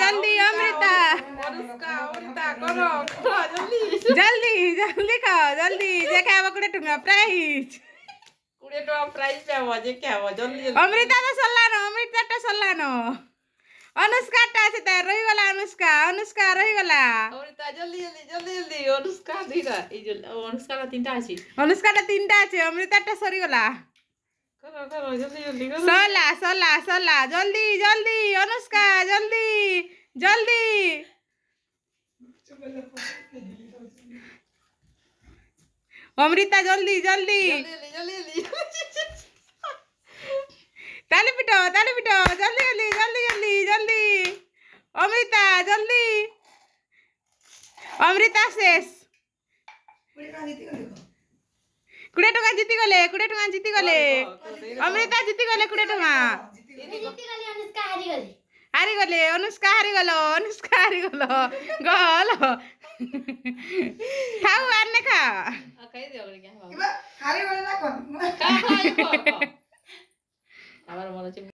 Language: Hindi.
जल्दी अमृता जल्दी जल्दी खाओ जल्दी जे खाओ 20 टका प्राइस 20 टका प्राइस पे आवा जे क्या हो जल्दी अमृता तो सल्लानो अमृता तो सल्लानो अनुष्का टा से त रही गला अनुष्का अनुष्का रही गला अमृता जल्दी जल्दी जल्दी जल्दी अनुष्का दुईटा এই যে অনুষ্কার তিনটা আছে अनुष्का टा तीनटा আছে अमृता टा सरी गला करो करो जल्दी जल्दी करो सला सला सला जल्दी जल्दी अनुष्का जल्दी जल्दी अमृता जल्दी जल्दी जल्दी ताली पिटो जल्दी जल्दी जल्दी जल्दी जल्दी अमृता जल्दी अमृता शेष 20 टका जीती गले 20 टका जीती गले अमृता जीती गले 20 टका हारी गले अनुष्का हारी गलो अनुष्का हारी गलो गल खाऊ आने खा खाई दियो क्या हारी गले ना कोन आবার মনে হচ্ছে